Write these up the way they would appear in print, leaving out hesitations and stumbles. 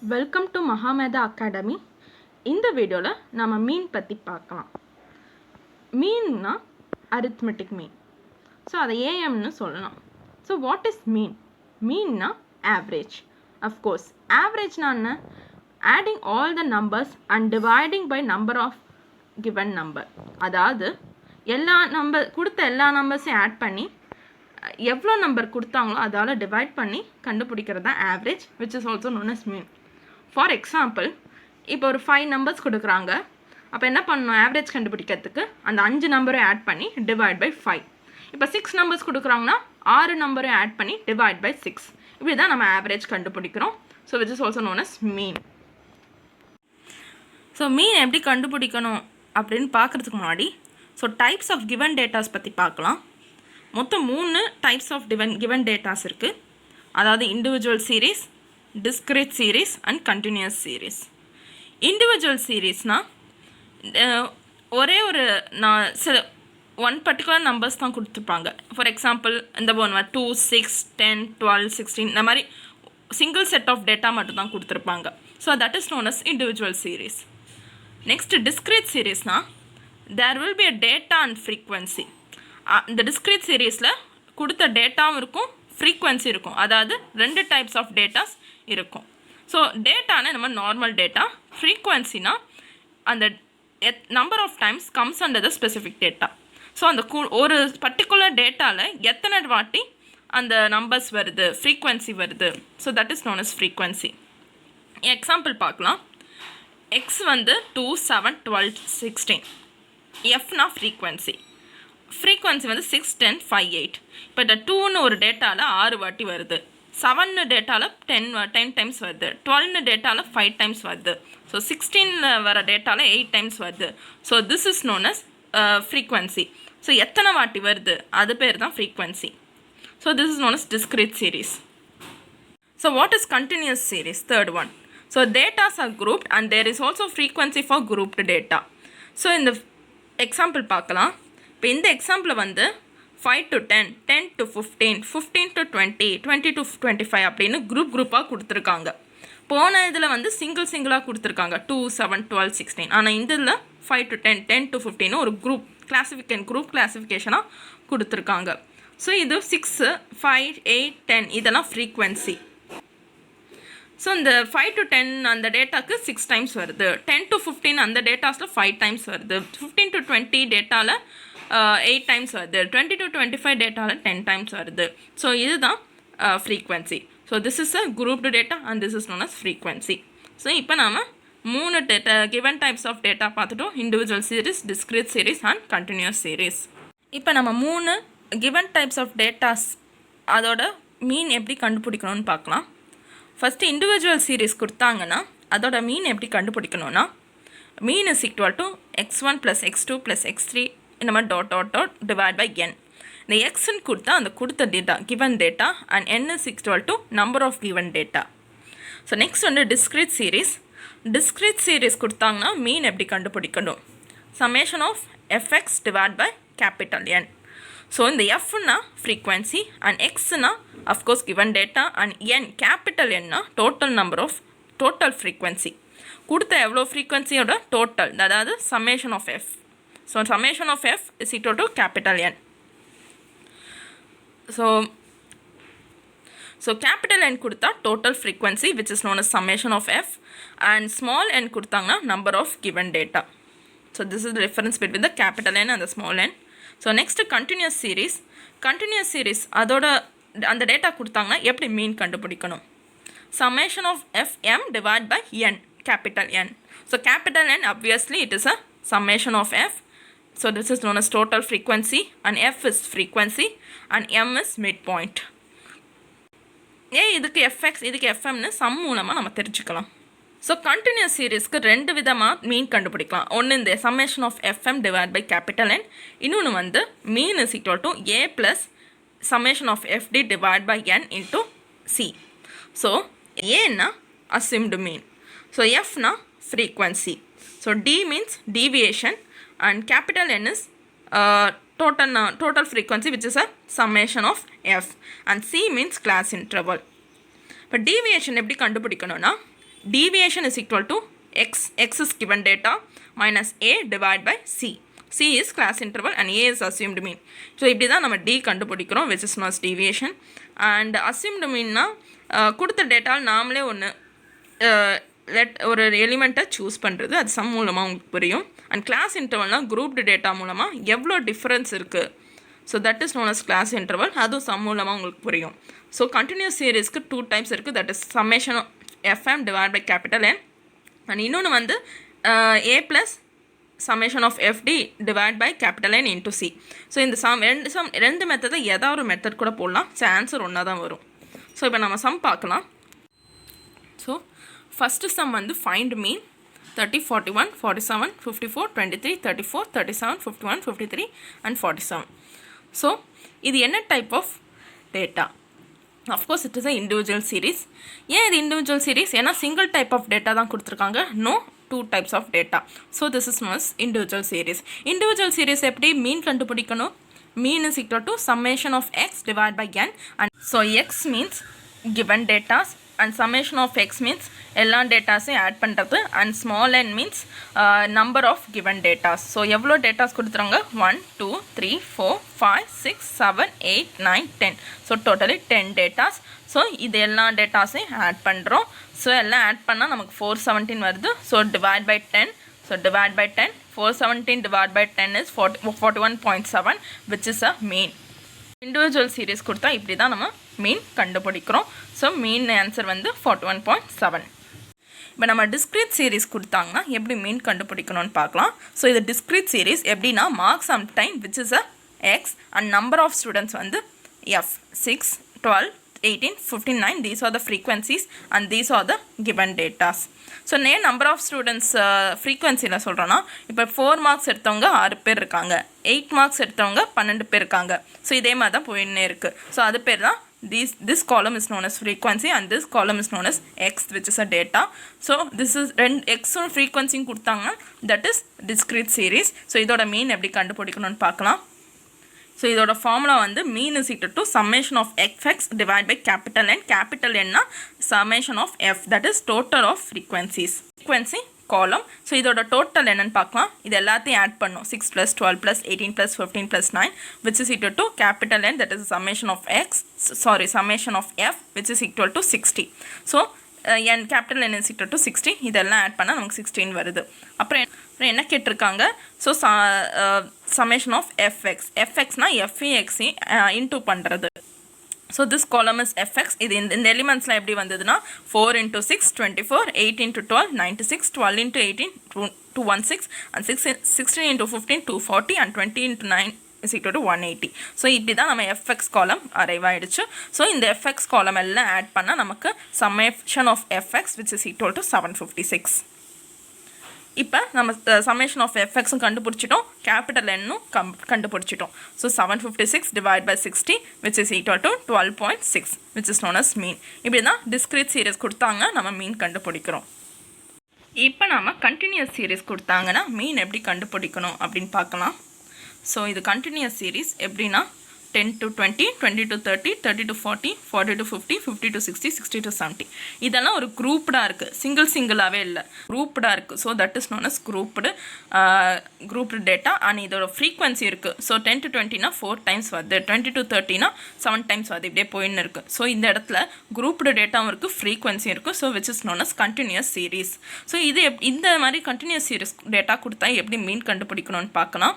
Welcome to மகாமேதா academy. இந்த வீடியோவில் நம்ம மீன் பற்றி பார்க்கலாம். மீன்னா அரித்மெட்டிக் மீன். ஸோ அதை ஏஎம்னு சொல்லலாம். So what is mean? மீன்னா ஆவரேஜ். அஃப்கோர்ஸ் ஆவரேஜ்னா என்ன? Adding all the numbers and dividing by number of given number. அதாவது கொடுத்த எல்லா நம்பர்ஸையும் ஆட் பண்ணி எவ்வளோ நம்பர் கொடுத்தாங்களோ அதால் டிவைட் பண்ணி கண்டுபிடிக்கிறது தான் average, which is also known as mean. For example, இப்போ ஒரு 5 நம்பர்ஸ் கொடுக்குறாங்க. அப்போ என்ன பண்ணணும்? ஆவரேஜ் கண்டுபிடிக்கிறதுக்கு அந்த 5 நம்பரையும் ஆட் பண்ணி டிவைட் பை 5. இப்போ 6 நம்பர்ஸ் கொடுக்குறாங்கன்னா 6 நம்பரையும் ஆட் பண்ணி டிவைட் பை 6. இப்படி தான் நம்ம ஆவரேஜ் கண்டுபிடிக்கிறோம். So which is also known as mean. So mean எப்படி கண்டுபிடிக்கணும் அப்படின்னு பார்க்குறதுக்கு முன்னாடி டைப்ஸ் ஆஃப் கிவன் டேட்டாஸ் பற்றி பார்க்கலாம். மொத்தம் 3 டைப்ஸ் ஆஃப் கிவன் டேட்டாஸ் இருக்குது. அதாவது individual series, discrete series and continuous series. Individual சீரீஸ்னால் ஒரே ஒரு ஒன் பர்டிகுலர் நம்பர்ஸ் தான் கொடுத்துருப்பாங்க. ஃபார் எக்ஸாம்பிள் இந்த 2, 6, 10, 12, 16 இந்த மாதிரி சிங்கிள் செட் ஆஃப் டேட்டா மட்டும் தான் கொடுத்துருப்பாங்க. So that is known as individual series. Next discrete சீரீஸ்னால் there will be a data and frequency. இந்த டிஸ்கிரீட் சீரீஸில் கொடுத்த டேட்டாவும் இருக்கும், ஃப்ரீக்வன்சி இருக்கும். அதாவது 2 டைப்ஸ் ஆஃப் டேட்டாஸ் இருக்கும். ஸோ டேட்டானா நம்ம நார்மல் டேட்டா, ஃப்ரீக்வன்சினா அந்த number of times comes under the specific data. So அந்த ஒரு பர்டிகுலர் டேட்டாவில் எத்தனை வாட்டி அந்த நம்பர்ஸ் வருது, ஃப்ரீக்வன்சி வருது. So that is known as frequency. Example பார்க்கலாம். எக்ஸ் 2, 7, 12, 16. எஃப்னா ஃப்ரீக்வன்சி. ஃப்ரீக்வன்சி 6, 10, 5, 8. இப்போ இந்த 2ன்னு ஒரு டேட்டாவில் 6 வாட்டி வருது, 7 டேட்டாவில் 10 டைம்ஸ் வருது, 12 டேட்டாவில் 5 டைம்ஸ் வருது, ஸோ 16 வர டேட்டாவில் 8 டைம்ஸ் வருது. So this is known as frequency. So எத்தனை வாட்டி வருது அது பேர் தான் frequency. So this is known as discrete series. So what is continuous series? Third one. So datas are grouped and there is also frequency for grouped data. So இந்த example பார்க்கலாம். இப்போ இந்த example 5 to 10, 10 to 15, 15 to 20, 20 to 25 அப்படின்னு குரூப்பாக கொடுத்துருக்காங்க. போன இதில் சிங்கிளாக கொடுத்துருக்காங்க 2, 7, 12, 16. ஆனால் இந்த இதில் 5 to 10, 10 to 15 ஒரு குரூப் கிளாஸிஃபிகேஷனாக கொடுத்துருக்காங்க. ஸோ இது 6, 5, 8, 10 இதெல்லாம் ஃப்ரீக்வன்சி. ஸோ இந்த 5 to 10 அந்த டேட்டாவுக்கு 6 டைம்ஸ் வருது, 10 to 15 அந்த டேட்டாஸில் 5 டைம்ஸ் வருது, 15 to 20 டேட்டாவில் 8 டைம்ஸ் வருது, 20 to 25 டேட்டாவில் 10 டைம்ஸ் வருது. ஸோ இதுதான் frequency. So this is a grouped data and this is known as frequency. So இப்போ நாம் 3 கிவன் டைப்ஸ் ஆஃப் டேட்டா பார்த்துட்டோம். Individual series, discrete series and continuous series. இப்போ நம்ம 3 கிவன் டைப்ஸ் ஆஃப் டேட்டாஸ் அதோட மீன் எப்படி கண்டுபிடிக்கணும்னு பார்க்கலாம். ஃபஸ்ட்டு இண்டிவிஜுவல் சீரீஸ் கொடுத்தாங்கன்னா அதோட மீன் எப்படி கண்டுபிடிக்கணும்னா, மீன் is equal to x1 + x2 + x3 இந்த மாதிரி டாட் டிவைட் பை n. இந்த எக்ஸ்ன்னு கொடுத்தா அந்த கொடுத்த data given data and n is equal to number of given data. So next discrete series. Discrete series கொடுத்தாங்கன்னா மீன் எப்படி கண்டுபிடிக்கணும்? Summation of fx divide by capital N. So இந்த எஃப்னா ஃப்ரீக்வன்சி அண்ட் எக்ஸ்னா of course given data and N capital என்னா total frequency. கொடுத்த எவ்வளோ ஃப்ரீக்வன்சியோட டோட்டல், அதாவது summation of F. So summation of F is equal to capital N. So capital N கொடுத்தா total frequency which is known as summation of F and small N கொடுத்தாங்கன்னா number of given data. So this is the difference between the capital N and the small N. So next continuous series அதோட அந்த data கொடுத்தாங்கன்னா எப்படி mean கண்டுபிடிக்கணும்? Summation of fm divide by n, capital N. So capital N obviously it is a summation of f. So this is known as total frequency and f is frequency and m is midpoint. இதுக்கு fx இதுக்கு fmனு some மூலமாக நம்ம தெரிஞ்சுக்கலாம். So continuous சீரீஸ்க்கு 2 விதமாக மீன் கண்டுபிடிக்கலாம். ஒன்று இந்த summation of FM divide by capital N, இன்னொன்று mean is equal to A plus summation of FD divide by N into C. So ஏன்னா அசிம்டு மீன், ஸோ எஃப்னா frequency, so D means deviation and capital N is total frequency which is a summation of f and c means class interval. இப்போ deviation எப்படி கண்டுபிடிக்கணும்னா, deviation is equal to x is given data minus a divided by c. C is class interval and a is assumed mean. So இப்படி தான் நம்ம d கண்டுபிடிக்கிறோம், which is known as deviation. And assumed mean னா கொடுத்த டேட்டாவில் நாமளே ஒரு எலிமெண்ட்டை choose பண்ணுறது, அது சம் மூலமாக உங்களுக்கு புரியும். அண்ட் கிளாஸ் இன்டர்வல்னால் குரூப்டு டேட்டா மூலமாக எவ்வளோ டிஃப்ரென்ஸ் இருக்குது, so that is known as class interval, அதுவும் சம் மூலமாக உங்களுக்கு புரியும். ஸோ கண்டினியூஸ் சீரீஸ்க்கு 2 டைப்ஸ் இருக்குது, that is summation FM divide by capital N, and இன்னொன்று வந்து A plus summation of FD divide by capital N into C. So இந்த ரெண்டு மெத்ததை ஏதாவது ஒரு மெத்தட் கூட போடலாம், ஸோ ஆன்சர் ஒன்றா தான் வரும். ஸோ இப்போ நம்ம சம் பார்க்கலாம். ஸோ ஃபஸ்ட்டு சம் வந்து ஃபைண்ட் மீன் 30, 41, 47, 54, 23, 34, 37, 51, 53 and 47. ஸோ இது என்ன type of data? Of course it is a individual series. ஏன் இது இண்டிவிஜுவல் சீரீஸ்? ஏன்னா சிங்கிள் டைப் ஆஃப் டேட்டா தான் கொடுத்துருக்காங்க, no 2 types of data. So this is known as individual series. Individual series எப்படி mean கண்டுபிடிக்கணும்? Mean is equal to summation of x divided by n. And so x means given data and summation of x means எல்லா டேட்டாஸையும் add பண்ணுறது, and small n means number of given data. So எவ்வளோ datas கொடுத்துறாங்க? 1 2 3 4 5 6 7 8 9 10. So totally 10 datas. So இது எல்லா டேட்டாஸையும் add பண்ணுறோம். So எல்லாம் ஆட் பண்ணால் நமக்கு 417 வருது. So divide by 10. So divide by 10, 417 divide by 10 is 41.7, which is a mean. Individual series கொடுத்தா இப்படி தான் நம்ம மீன் கண்டுபிடிக்கிறோம். ஸோ மீன் ஆன்சர் வந்து 41.7. இப்போ நம்ம டிஸ்க்ரீட் சீரீஸ் கொடுத்தாங்கன்னா எப்படி மீன் கண்டுபிடிக்கணும்னு பார்க்கலாம். ஸோ இது டிஸ்க்ரீட் சீரீஸ் எப்படின்னா mark some time which is a x and number of students வந்து f 6 12 18 59. These are the frequencies and these are the given datas. So number of students ஃப்ரீக்வன்சியில் சொல்கிறோன்னா, இப்போ 4 marks எடுத்தவங்க 6 பேர் இருக்காங்க, 8 மார்க்ஸ் எடுத்தவங்க 12 பேர் இருக்காங்க. ஸோ இதே மாதிரி தான் போயின்னே இருக்குது. ஸோ அது பேர் தான் this column is known as frequency and this column is known as x, which is a data. So this is x on frequency கொடுத்தாங்க, that is discrete series. So இதோட மீன் எப்படி கண்டுபிடிக்கணும்னு பார்க்கலாம். ஸோ இதோட formula வந்து mean is equal to summation of FX divide by capital N. Capital என்னா summation of F, that is total of frequencies, frequency column. So இதோட total என்னன்னு பார்க்கலாம். இது எல்லாத்தையும் ஆட் பண்ணும், 6 + 12 + 18 + 15 + 9, which is equal to capital N, that is summation of x, summation of f, which is equal to 60. So n capital N is equal to 60. இதெல்லாம் add பண்ணால் நமக்கு 16 வருது. அப்புறம் என்ன கேட்டிருக்காங்க? So summation of fx. fxனா fexi into பண்ணுறது. So this column is fx. இது இந்த எலிமெண்ட்ஸ்லாம் எப்படி வந்ததுன்னா 4 × 6 24, 8 × 12 96, 12 × 18 216, and 16 × 15 240, and 20 × 9 is equal to 180. So இப்படி தான் நம்ம fx காலம் அரைவ் ஆகிடுச்சு. ஸோ இந்த fx காலம் எல்லாம் ஆட் பண்ணால் நமக்கு summation of fx which is equal to 756. இப்போ நம்ம சம்மேஷன் ஆஃப் எஃப்எக்ஸும் கண்டுபிடிச்சிட்டோம், கேபிட்டல் என்னும் கண்டுபிடிச்சிட்டோம். So 756 divide by 60 which is equal to 12.6, which is known as mean. இப்படி தான் டிஸ்க்ரீட் சீரீஸ் கொடுத்தாங்க, நம்ம மீன் கண்டுபிடிக்கிறோம். இப்போ நம்ம கண்டினியூஸ் சீரீஸ் கொடுத்தாங்கன்னா மீன் எப்படி கண்டுபிடிக்கணும் அப்படின்னு பார்க்கலாம். ஸோ இது கண்டினியூஸ் சீரீஸ் எப்படின்னா 10 to 20, 20 to 30, 30 to 40, 40 to 50, 50 to 60, 60 to 70. இதெல்லாம் ஒரு குரூப்டாக இருக்குது, சிங்கிளாகவே இல்லை, குரூப்டாக இருக்குது. So that is known as grouped data. And இதோட ஃப்ரீக்வன்சி இருக்குது. ஸோ 10 to 20னா 4 டைம்ஸ் வருது, 20 to 30னா 7 டைம்ஸ் வருது, இப்படியே போயின்னு இருக்குது. ஸோ இந்த இடத்துல குரூப்டு டேட்டாவும் இருக்குது, ஃப்ரீக்வன்சி இருக்குது. So which is known as continuous series. So இது இந்த மாதிரி கண்டினியூஸ் சீரீஸ் டேட்டா கொடுத்தா எப்படி மீன் கண்டுபிடிக்கணும்னு பார்க்கலாம்.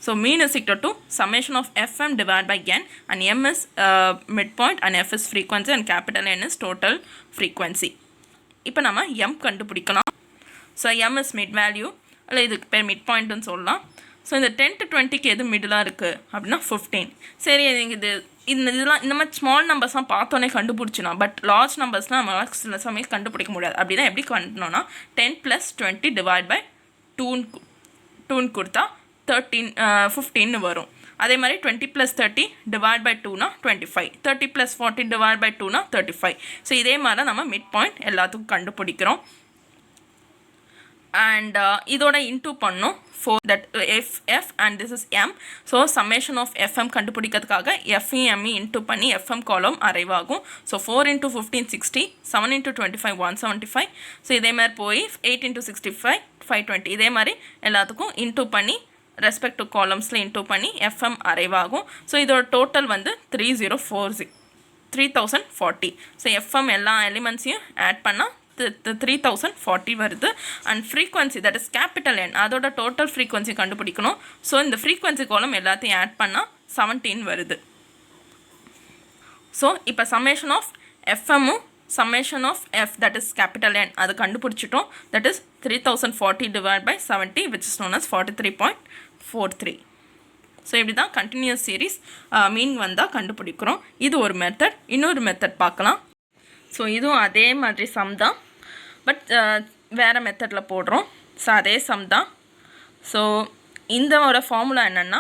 So mean is equal to summation of fm divided by n, and m is midpoint and f is frequency and capital N is total frequency. இப்போ நம்ம m கண்டுபிடிக்கலாம். So m is mid value, இல்லை இதுக்கு பேர் mid பாயிண்ட்னு சொல்லலாம். So இந்த 10 to 20க்கு எது மிடிலாக இருக்குது அப்படின்னா 15. சரி, இதெல்லாம் இந்த மாதிரி ஸ்மால் நம்பர்ஸ்லாம் பார்த்தோன்னே கண்டுபிடிச்சிடலாம். பட் லார்ஜ் நம்பர்ஸ்லாம் நம்ம சில சமயம் கண்டுபிடிக்க முடியாது. அப்படின்னா எப்படி கண்டுனோன்னா 10 + 20 டிவைட் பை 2 கொடுத்தா 15 வரும். அதே மாதிரி 20 + 30 டிவைட் பை 2னா 25, 30 + 40 டிவைட் பை 2னா 35. ஸோ இதே மாதிரி நம்ம மிட் பாயிண்ட் எல்லாத்துக்கும் கண்டுபிடிக்கிறோம். and இதோட இன்டூ பண்ணோம் 4 that f and this is m. so summation of fm கண்டுபிடிக்கிறதுக்காக f-m into பண்ணி fm காலம் அரைவ் ஆகும். So 4 into 15 60, 7 into 25 175. ஸோ இதே மாதிரி போய் 8 into 65 520. இதே மாதிரி எல்லாத்துக்கும் இன்டூ பண்ணி ரெஸ்பெக்ட் டு காலம்ஸில் இன்டூ பண்ணி fm அரைவ் ஆகும். ஸோ இதோட டோட்டல் வந்து 3040. ஸோ fm எல்லா எலிமெண்ட்ஸையும் ஆட் பண்ணால் 3040 வருது. And frequency that is capital N அதோட டோட்டல் ஃப்ரீக்வன்சி கண்டுபிடிக்கணும். ஸோ இந்த ஃப்ரீக்வன்சி காலம் எல்லாத்தையும் ஆட் பண்ணால் 17 வருது. ஸோ இப்போ சம்மேஷன் ஆஃப் எஃப்எம்மும் summation of F that is capital N அது கண்டுபிடிச்சிட்டோம். That is 3040 divided by 70 which is known as 43.43. So இப்படி தான் கண்டினியூஸ் சீரீஸ் மீன் வந்தால் கண்டுபிடிக்கிறோம். இது ஒரு மெத்தட். இன்னொரு மெத்தட் பார்க்கலாம். ஸோ இதுவும் அதே மாதிரி சம் தான், பட் வேறு மெத்தடில் போடுறோம். ஸோ அதே சம் தான். ஸோ இதோட ஃபார்முலா என்னென்னா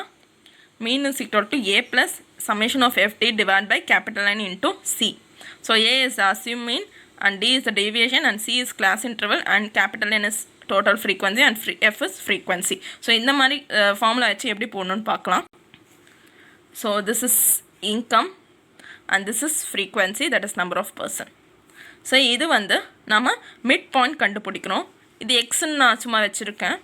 mean is equal to a plus summation of FD divide by capital N into C. So A is assumed mean and D is the deviation and C is class interval and capital N is total frequency and F is frequency. So இந்த மாதிரி formula வச்சு எப்படி போடணுன்னு பார்க்கலாம். So this is income and this is frequency, that is number of person. So இது வந்து நம்ம mid point கண்டுபிடிக்கணும். இது எக்ஸ்ன்னு நான் சும்மா வச்சுருக்கேன்.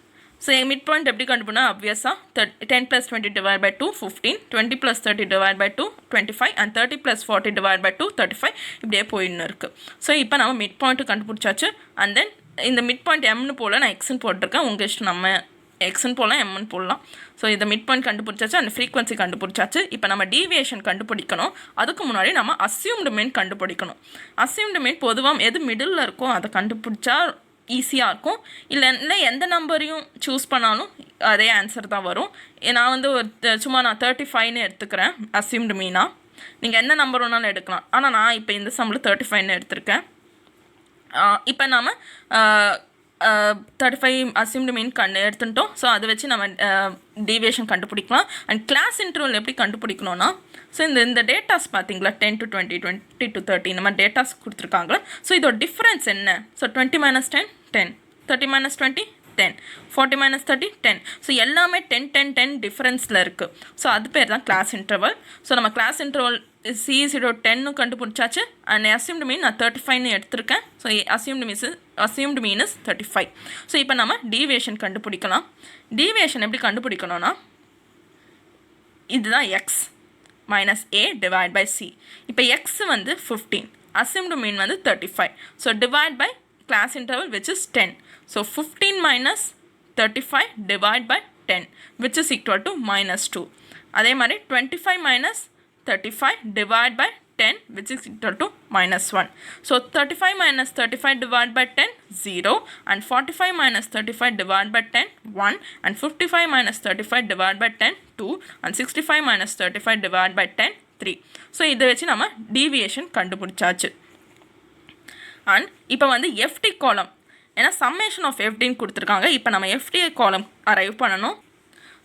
ஸோ மிட் பாயிண்ட் எப்படி கண்டுபிடினா அப்வியஸாக 10 + 20 divided by 2 15, 20 + 30 divided by 2 25 and 30 + 40 divided by 2 35 இப்படியே போயின்னு இருக்குது. ஸோ இப்போ நம்ம மிட் பாயிண்ட்டு கண்டுபிடிச்சாச்சு. அண்ட் தென் இந்த மிட் பாயிண்ட் எம்னு போல் நான் எக்ஸ்ன்னு போட்டிருக்கேன். உங்கள் இஷ்டம், நம்ம எக்ஸ்ன்னு போடலாம் எம்னு போடலாம். ஸோ இதை மிட் பாயிண்ட் கண்டுபிடிச்சாச்சு அண்ட் ஃப்ரீக்வன்சி கண்டுபிடிச்சாச்சு. இப்போ நம்ம டீவியேஷன் கண்டுபிடிக்கணும். அதுக்கு முன்னாடி நம்ம அஸ்யூம்டு மீன் கண்டுபிடிக்கணும். அஸ்யூம்டு மீன் பொதுவாக எது மிடில் இருக்கோ அதை கண்டுபிடிச்சா ஈஸியாக இருக்கும். இல்லை எந்த நம்பரையும் சூஸ் பண்ணாலும் அதே ஆன்சர் தான் வரும். நான் வந்து சும்மா நான் 35ன்னு எடுத்துக்கிறேன் அஸ்யூம்டு மீனாக. நீங்கள் என்ன நம்பர் வேணாலும் எடுக்கலாம். ஆனால் நான் இப்போ இந்த சம்மில் 35ன்னு எடுத்திருக்கேன். இப்போ நாம் 35 அஸ்யூம்டு மீன் எடுத்துட்டோம். ஸோ அதை வச்சு நம்ம டீவியேஷன் கண்டுபிடிக்கலாம். அண்ட் கிளாஸ் இன்டர்வல் எப்படி கண்டுபிடிக்கணும்னா, ஸோ இந்த டேட்டாஸ் பார்த்தீங்களா 10 to 20 20 to 30 இந்த மாதிரி டேட்டாஸ் கொடுத்துருக்காங்களா. ஸோ இதோட டிஃப்ரென்ஸ் என்ன? ஸோ 20 - 10 10, 30 - 20 10, 40 - 30 10. ஸோ எல்லாமே 10 10 10 டிஃப்ரென்ஸில் இருக்குது. ஸோ அது பேர் தான் கிளாஸ் இன்டர்வல். ஸோ நம்ம கிளாஸ் இன்டர்வல் C010 கண்டுபிடிச்சாச்சு. அண்ட் அஸ்யூம்டு மீன் நான் 35ன்னு எடுத்திருக்கேன். So assumed mean is 35. So இப்போ நம்ம டீவியேஷன் கண்டுபிடிக்கலாம். டீவியேஷன் எப்படி கண்டுபிடிக்கணும்னா இதுதான் X minus A divide by C. இப்போ எக்ஸ் வந்து 15, அஸ்யூம்டு மீன் வந்து 35. So divide by class interval which is 10. So 15 - 35 divide by 10 which is equal to -2. அதே மாதிரி 25 - 35 divided by 10 which is equal to -1. So 35 - 35 divided by 10 0 and 45 - 35 divided by 10 1 and 55 - 35 divided by 10 2 and 65 - 35 divided by 10 3. So இதை வச்சு நம்ம deviation கண்டுபிடிச்சாச்சு. And இப்போ வந்து FD காலம், ஏன்னா சம்மேஷன் ஆஃப் FDன்னு கொடுத்துருக்காங்க. இப்போ நம்ம FD காலம் அரைவ் பண்ணணும்.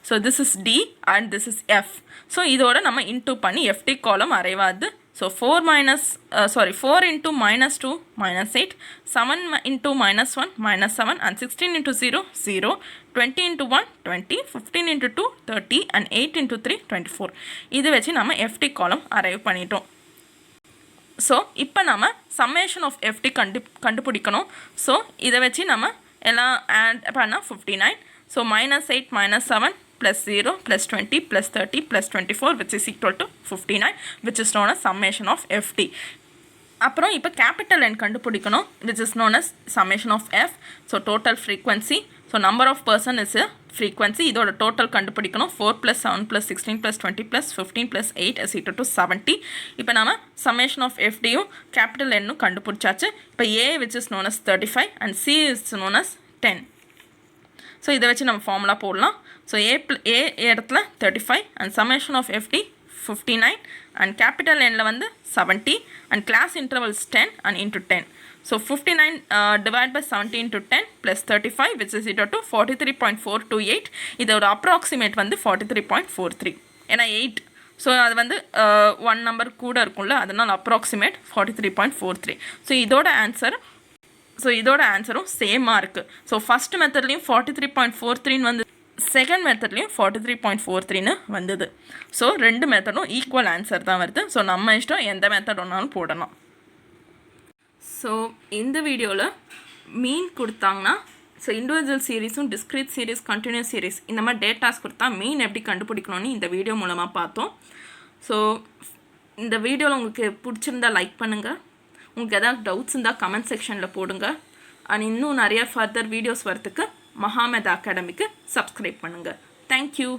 So this is D and this is F. So இதோட நம்ம இன்டூ பண்ணி FD காலம் அரைவாது. So 4 into -2 -8, 7 into -1 -7 and 16 into 0 0, 20 into 1 20, 15 into 2 30 and 8 into 3 24. இது வச்சு நம்ம FD காலம் அரைவ் பண்ணிட்டோம். ஸோ இப்போ நம்ம சம்மேஷன் ஆஃப் FD கண்டுபிடிக்கணும். ஸோ இதை வச்சு நம்ம எல்லாம் ஆட் பண்ணால் 59. So -8 -7 plus 0 plus 20 plus 30 plus 24 which is equal to 59 which is known as summation of FD. அப்புறம் இப்போ கேபிட்டல் N கண்டுபிடிக்கணும் which is known as summation of F. So total frequency. So number of person is a frequency. இதோட total கண்டுபிடிக்கணும். 4 plus 7 plus 16 plus 20 plus 15 plus 8 is equal to 70. இப்போ நம்ம summation of FDயும் capital Nனும் கண்டுபிடிச்சாச்சு. இப்போ A which is known as 35 and C is known as 10. So இதை வச்சு நம்ம formula போடலாம். ஸோ A இடத்துல 35 and summation of FD 59 and capital Nல வந்து 70 and class intervals 10 and into 10. So 59 divided by 70 into 10 plus 35 which is equal to 43.428. இதோட approximate வந்து 43.43. ஏன்னா 8, so அது வந்து 1 நம்பர் கூட இருக்கும்ல, அதனால் அப்ராக்சிமேட் 43.43. ஸோ இதோட ஆன்சர் ஸோ இதோட ஆன்சரும் சேமாக இருக்குது. ஸோ ஃபஸ்ட் மெத்தட்லேயும் 43.43 வந்து, செகண்ட் மெத்தட்லேயும் 43.43 வந்தது. ஸோ ரெண்டு மெத்தடும் ஈக்குவல் ஆன்சர் தான் வருது. ஸோ நம்ம இஷ்டம் எந்த மெத்தட் ஒன்றாலும் போடலாம். ஸோ இந்த வீடியோவில் மீன் கொடுத்தாங்கன்னா, ஸோ இண்டிவிஜுவல் சீரீஸும் டிஸ்க்ரீட் சீரீஸ் கண்டினியூஸ் சீரீஸ் இந்த மாதிரி டேட்டாஸ் கொடுத்தா மீன் எப்படி கண்டுபிடிக்கணும்னு இந்த வீடியோ மூலமாக பார்த்தோம். ஸோ இந்த வீடியோவில் உங்களுக்கு பிடிச்சிருந்தா லைக் பண்ணுங்கள். உங்களுக்கு எதாவது டவுட்ஸ் இருந்தால் கமெண்ட் செக்ஷனில் போடுங்க. அண்ட் இன்னும் நிறைய ஃபர்தர் வீடியோஸ் வரத்துக்கு மஹாமெத் அகாடமிக்கு சப்ஸ்கிரைப் பண்ணுங்கள். தேங்க்யூ.